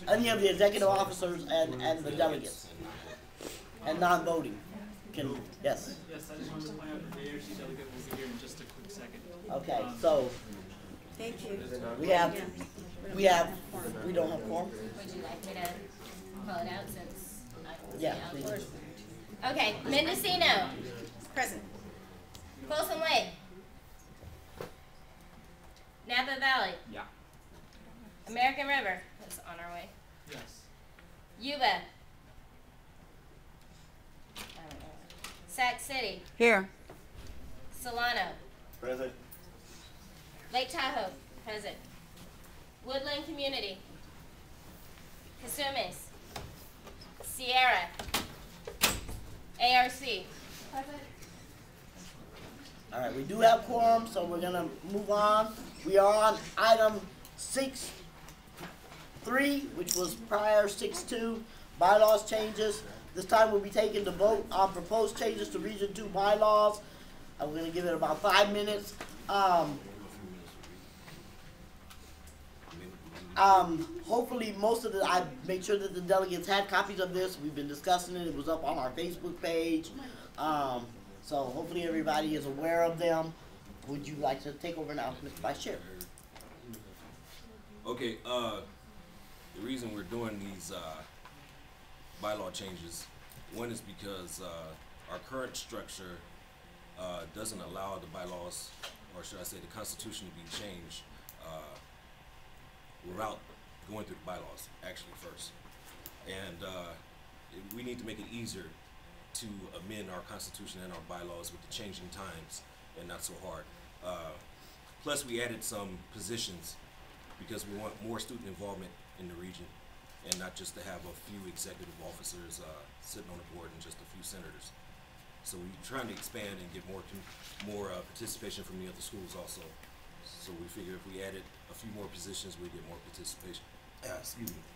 any of the executive officers and the delegates. And non-voting can, yes. Yes, I just wanted to point out that the ARC delegate will be here in just a quick second. Okay, so Thank you. we don't have quorum? Would you like me to call it out since I was Yeah, out? please. Okay, Mendocino, Present. Folsom Lake, Napa Valley, Yeah. American River, that's on our way, Yes. Yuba, I don't know. Sac City, Here. Solano, Present. Lake Tahoe, present. Woodland Community, Casumis, Sierra, ARC. All right, we do have quorum, so we're gonna move on. We are on item 6.3, which was prior 6.2, bylaws changes. This time we'll be taking the vote on proposed changes to Region 2 bylaws. I'm gonna give it about 5 minutes. Hopefully I make sure that the delegates had copies of this. We've been discussing it. It was up on our Facebook page. So hopefully everybody is aware of them. Would you like to take over now, Mr. Vice Chair? Okay, the reason we're doing these bylaw changes, one is because our current structure doesn't allow the bylaws, or should I say the Constitution, to be changed without going through the bylaws actually first. And we need to make it easier to amend our Constitution and our bylaws with the changing times and not so hard. Plus we added some positions because we want more student involvement in the region and not just to have a few executive officers sitting on the board and just a few senators. So we're trying to expand and get more participation from the other schools also. So we figure if we added a few more positions, we'd get more participation.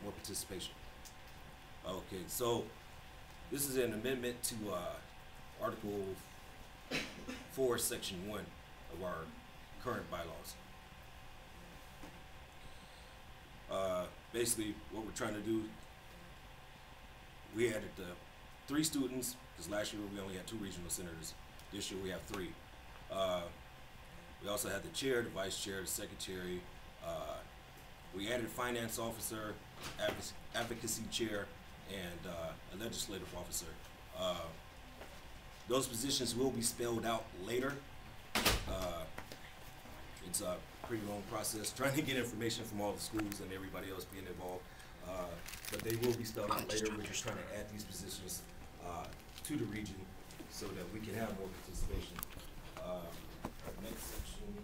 More participation. Okay, so this is an amendment to Article 4, Section 1 of our current bylaws. Basically, what we're trying to do, we added 3 students, because last year we only had 2 regional senators. This year we have 3. We also had the chair, the vice chair, the secretary. We added finance officer, advocacy chair, and a legislative officer. Those positions will be spelled out later. It's a pretty long process trying to get information from all the schools and everybody else being involved. But they will be spelled out later. We're just trying to add these positions to the region so that we can have more participation. Next section.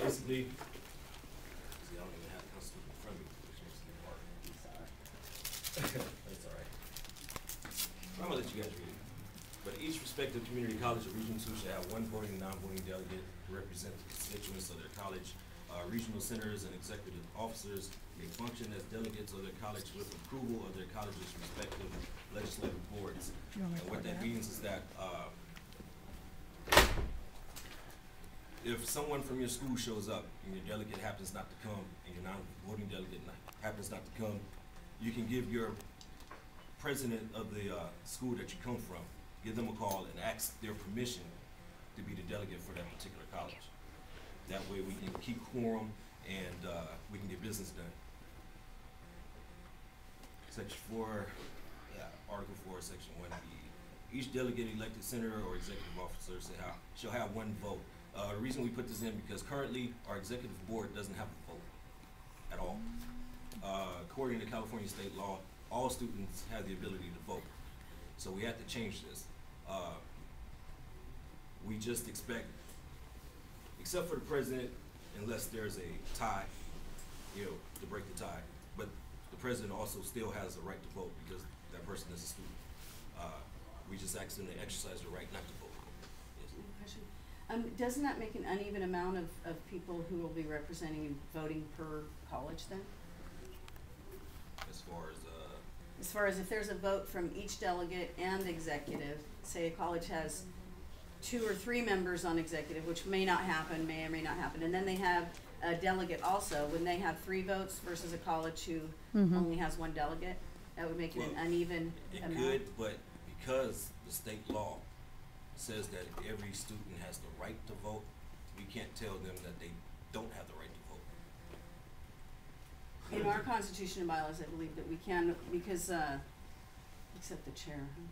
Basically, see, I don't even have the Constitution in front of me, which makes it hard. That's all right. I'm gonna let you guys read it. But each respective community college or Region 2 should have 1 voting and non-voting delegate to represent the constituents of their college. Regional senators and executive officers may function as delegates of their college with approval of their college's respective legislative boards. And what that means is that if someone from your school shows up and your delegate happens not to come, and your non-voting delegate happens not to come, you can give your president of the school that you come from, give them a call and ask their permission to be the delegate for that particular college. That way we can keep quorum and we can get business done. Section 4, Article 4, Section 1B. Each delegate, elected senator, or executive officer shall have 1 vote. The reason we put this in because currently our executive board doesn't have a vote at all. According to California state law, all students have the ability to vote. So we have to change this. We just expect, except for the president, unless there's a tie, to break the tie. But the president also still has the right to vote because that person is a student. We just ask them to exercise the right not to vote. Yes. Doesn't that make an uneven amount of people who will be representing and voting per college then? As far as if there's a vote from each delegate and executive, say a college has 2 or 3 members on executive, which may not happen, may or may not happen, and then they have a delegate also, when they have 3 votes versus a college who only has 1 delegate, that would make it an Well, uneven It amount. could, but because the state law says that every student has the right to vote, we can't tell them that they don't have the right to vote. In our constitution and bylaws, I believe that we can, because, except the chair, huh?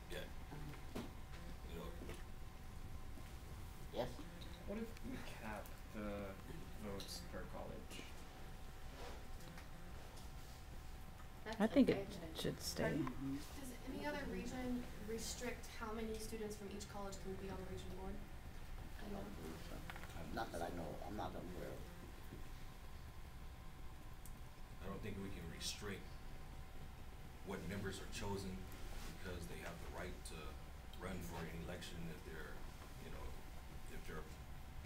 Yeah, you know, Yes. What if we cap the votes per college? That's I think okay. it should stay. Pardon? Does any other region restrict how many students from each college can be on the region board? I don't believe so. Not that I know, I'm not aware of. I don't think we can restrict what members are chosen because they have the right to run for an election if they're, you know, if they're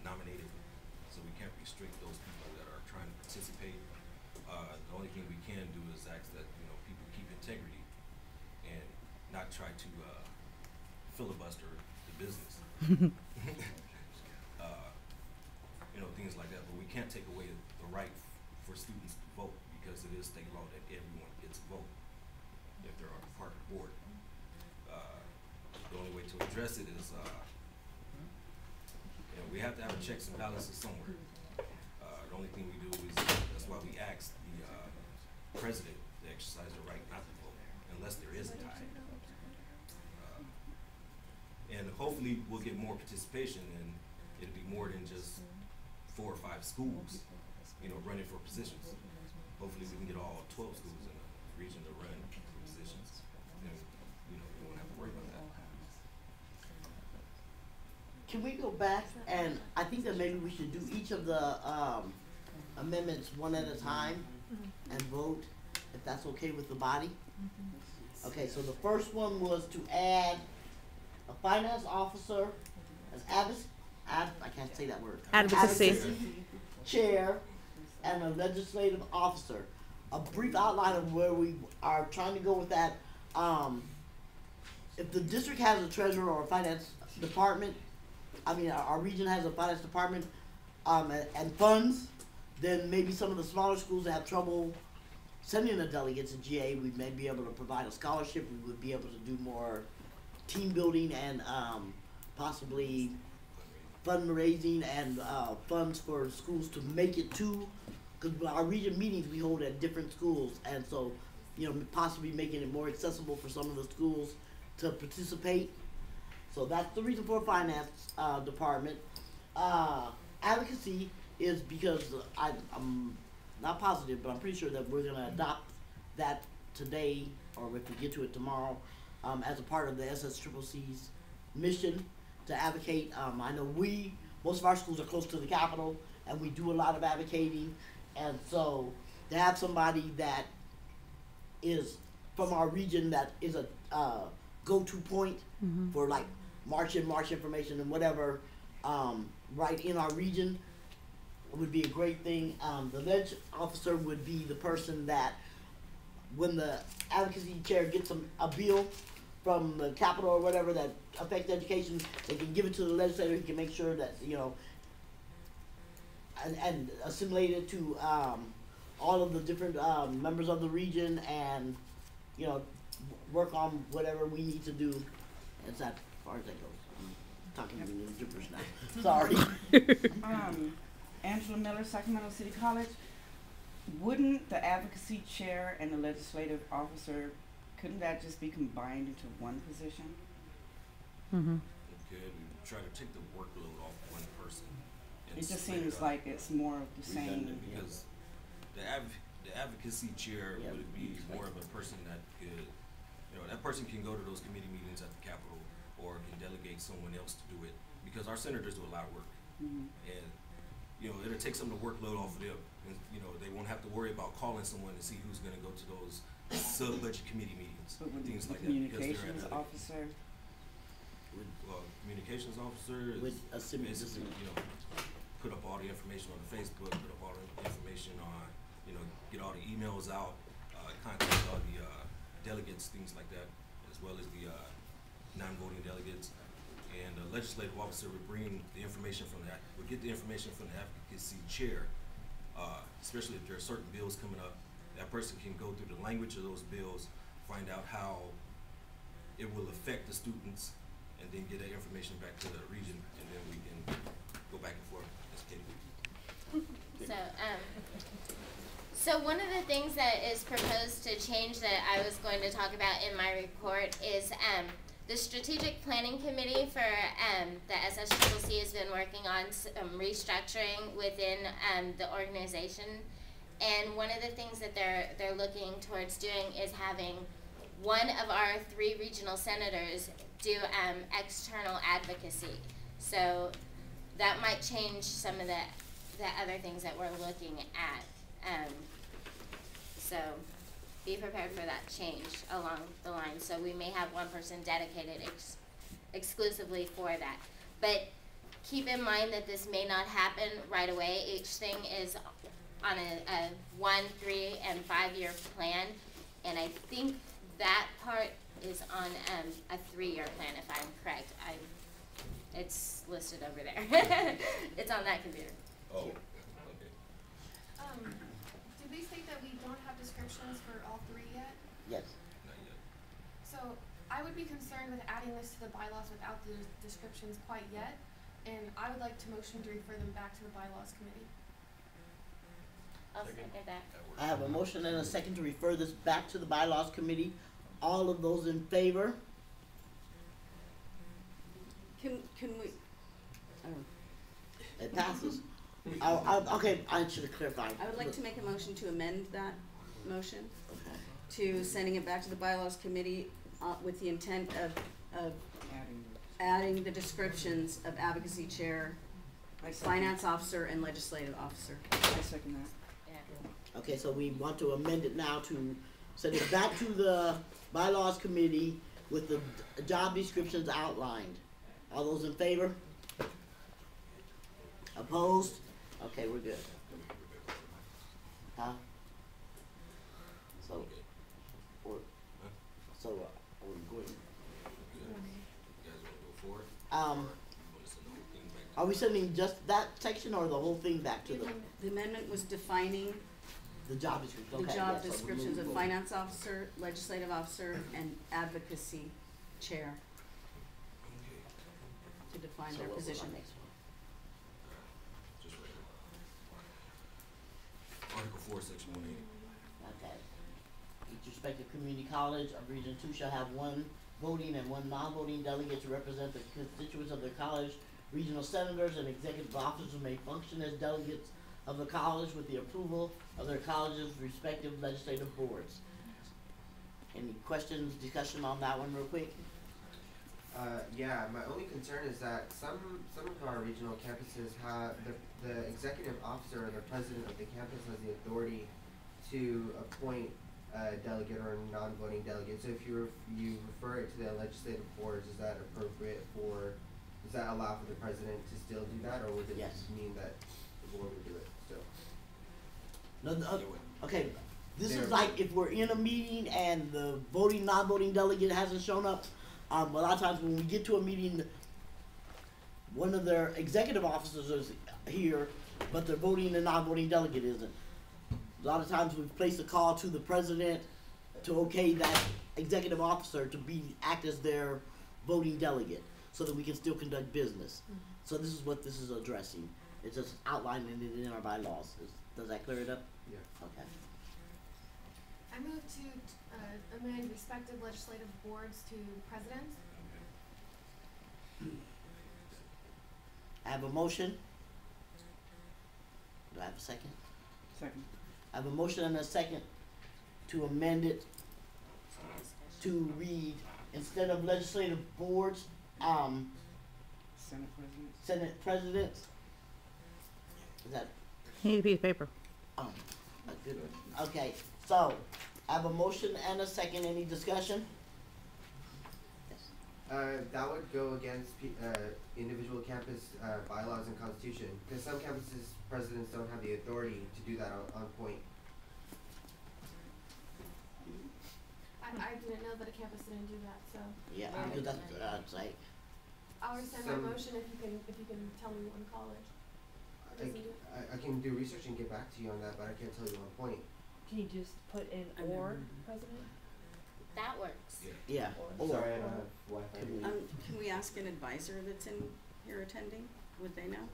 nominated. So we can't restrict those people that are trying to participate. The only thing we can do is ask that, you know, people keep integrity and not try to filibuster the business. You know, things like that. But we can't take away the right for students to vote because it is state law that everyone gets a vote if they're on part of the board. The only way to address it is, you know, we have to have checks and balances somewhere. The only thing we do is, that's why we ask the president to exercise the right not to vote unless there is a tie. And hopefully we'll get more participation and it'll be more than just 4 or 5 schools, you know, running for positions. Hopefully we can get all 12 schools in the region to run for positions. And, you know, we won't have to worry about that. Can we go back and I think that maybe we should do each of the amendments one at a time and vote, if that's okay with the body? Okay, so the first one was to add a finance officer as I can't say that word. Advocacy. Chair and a legislative officer. A brief outline of where we are trying to go with that. If the district has a treasurer or a finance department, I mean, our region has a finance department, and funds, then maybe some of the smaller schools that have trouble sending a delegate to GA, we may be able to provide a scholarship. We would be able to do more team building and possibly fundraising and funds for schools to make it to, because our region meetings we hold at different schools, and so, you know, possibly making it more accessible for some of the schools to participate. So that's the reason for finance department. Advocacy is because I'm not positive, but I'm pretty sure that we're gonna adopt that today, or if we get to it tomorrow, as a part of the SSCCC's mission to advocate. I know most of our schools are close to the Capitol, and we do a lot of advocating, and so to have somebody that is from our region that is a go-to point for like march information and whatever, right in our region would be a great thing. The ledge officer would be the person that when the advocacy chair gets a bill from the Capitol or whatever that affects education, they can give it to the legislator. He can make sure that, you know, and assimilate it to all of the different members of the region, and, you know, work on whatever we need to do. That's as far as that goes. I'm talking to you gibberish now. Sorry. Angela Miller, Sacramento City College. Wouldn't the advocacy chair and the legislative officer, couldn't that just be combined into one position? Good. We try to take the workload off one person. And It just spread seems out. like it's more of the same. Redundant, because the advocacy chair Yeah, would be it's more like- of a person that could, you know, that person can go to those committee meetings at the Capitol or can delegate someone else to do it, because our senators do a lot of work. Mhm. And, you know, it'll take some of the workload off of them. And, you know, they won't have to worry about calling someone to see who's gonna go to those sub-budget committee meetings, But with things the like that, because they're communications at officer, communications officer is With a similar basically, system. you know, put up all the information on the Facebook, put up all the information on, you know, get all the emails out, contact all the delegates, things like that, as well as the non-voting delegates. And the legislative officer would bring the information from that, would get the information from the advocacy chair, especially if there are certain bills coming up. That person can go through the language of those bills, find out how it will affect the students, and then get that information back to the region, and then we can go back and forth as Katie. So one of the things that is proposed to change that I was going to talk about in my report is the strategic planning committee for the SSCCC has been working on restructuring within the organization, and one of the things that they're looking towards doing is having one of our 3 regional senators do external advocacy. So that might change some of the other things that we're looking at. So be prepared for that change along the line. So we may have one person dedicated exclusively for that. But keep in mind that this may not happen right away. Each thing is on a 1, 3, and 5-year plan. And I think that part is on a 3-year plan, if I'm correct. It's listed over there. It's on that computer. Oh, okay. Did we state that we don't have descriptions for all 3 yet? Yes. Not yet. So I would be concerned with adding this to the bylaws without the descriptions quite yet, and I would like to motion to refer them back to the bylaws committee. I'll second that. I have a motion and a second to refer this back to the bylaws committee. All of those in favor? Can we, It passes. Okay, I should have clarified. I would like to make a motion to amend that motion Okay. to sending it back to the bylaws committee with the intent of Adding. adding the descriptions of advocacy chair, I second. finance officer, and legislative officer. I second that. Yeah. Okay, so we want to amend it now to send it back to the bylaws committee with the job descriptions outlined. All those in favor? Opposed? Okay, we're good. Huh? So, we're going, Good. You guys wanna go for it? um, Or you wanna send the whole thing back to are we sending just that section or the whole thing back to The amendment was defining the job description? the Okay, job yes, so we're descriptions of moving finance officer, legislative officer, and advocacy chair Okay. to define So their what was our position. next one? Just right here. Article 4, Section 180. Okay. Each respective community college of Region 2 shall have 1 voting and 1 non-voting delegate to represent the constituents of their college. Regional senators and executive officers may function as delegates of the college with the approval of their college's respective legislative boards. Any questions, discussion on that one real quick? Yeah, my only concern is that some of our regional campuses have the executive officer or the president of the campus has the authority to appoint a delegate or a non-voting delegate. So if you refer it to the legislative boards, is that appropriate for? Does that allow for the president to still do that, or would it Yes. mean that the board would do it still? No, Either way. okay, this There. is like if we're in a meeting and the voting, non-voting delegate hasn't shown up. A lot of times when we get to a meeting, one of their executive officers is here, but their voting and non-voting delegate isn't. A lot of times we've placed a call to the president to okay that executive officer to act as their voting delegate, so that we can still conduct business. So this is what this is addressing. It's just outlining it in our bylaws. Does that clear it up? Yeah. Okay. I move to amend respective legislative boards to president. I have a motion. Do I have a second? Second. I have a motion and a second to amend it to read, instead of legislative boards, Senate President. Senate presidents. Is that, You need a piece of paper. a good one? Okay, so, I have a motion and a second, any discussion? Yes. That would go against individual campus bylaws and constitution, because some campuses presidents don't have the authority to do that on point. I didn't know that a campus didn't do that, so Yeah, Right. because that's like, I'll rescind Some- my motion if you can tell me one college. Or doesn't do it. I can do research and get back to you on that, but I can't tell you one point. Can you just put in or president? That works. Yeah, Sorry, I or, don't have Wi-Fi. Can we ask an advisor that's in here attending? Would they know?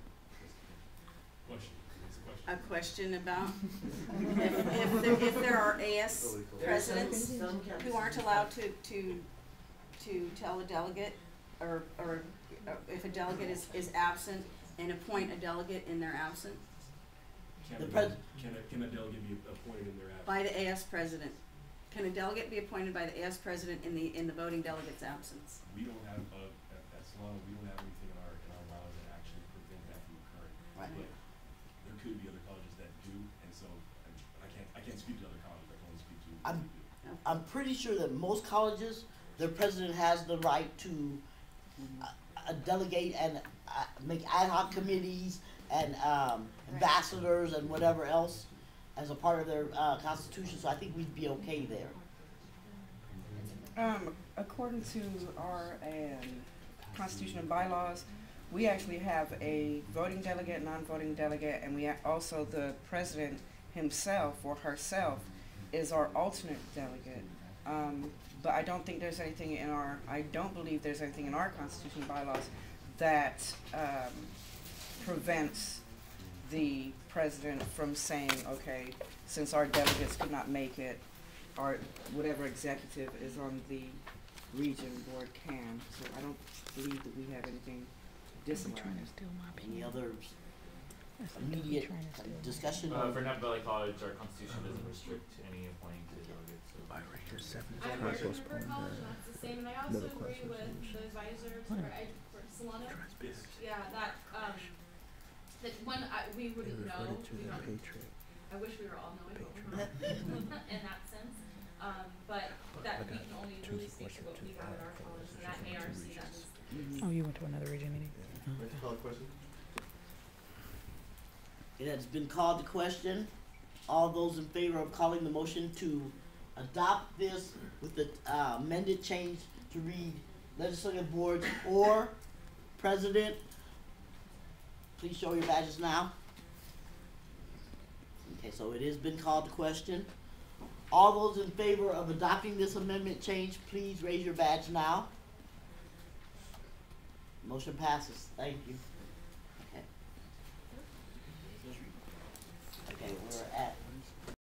Question, it's a question. A question about if there are AS presidents who aren't allowed to tell a delegate, or if a delegate is absent and appoint a delegate in their absence Can The a pres- can a delegate be appointed in their absence? by the AS president. Can a delegate be appointed by the AS president in the voting delegate's absence? We don't have, at Solana, we don't have anything in our bylaws that actually prevent that from occurring. Right. But there could be other colleges that do, and so I can't speak to other colleges, I can only speak to what we do. I'm pretty sure that most colleges, their president has the right to delegate and make ad hoc committees and ambassadors and whatever else as a part of their constitution, so I think we'd be okay there. According to our constitution and bylaws, we actually have a voting delegate, non-voting delegate, and we also the president himself or herself is our alternate delegate. But I don't think there's anything in I don't believe there's anything in our constitution and bylaws that prevents the president from saying, okay, since our delegates could not make it, or whatever executive is on the region board can. So I don't believe that we have anything disallowed. Any other immediate discussion? For Napa Valley College, our constitution doesn't restrict any appointing to delegates. So. I work at Newport College, and that's the same, and I also agree with the advisor for Solana. Yeah, that one, we wouldn't know, we don't, I wish we were all knowing, but we're not in that sense. But that we can only really speak to what we have at our college, and that ARC, that is. Oh, you went to another region meeting? Call a question? It has been called to question. All those in favor of calling the motion to adopt this with the amended change to read legislative boards or president, please show your badges now. Okay, so it has been called to question. All those in favor of adopting this amendment change, please raise your badge now. Motion passes. Thank you. Okay. Okay, we're at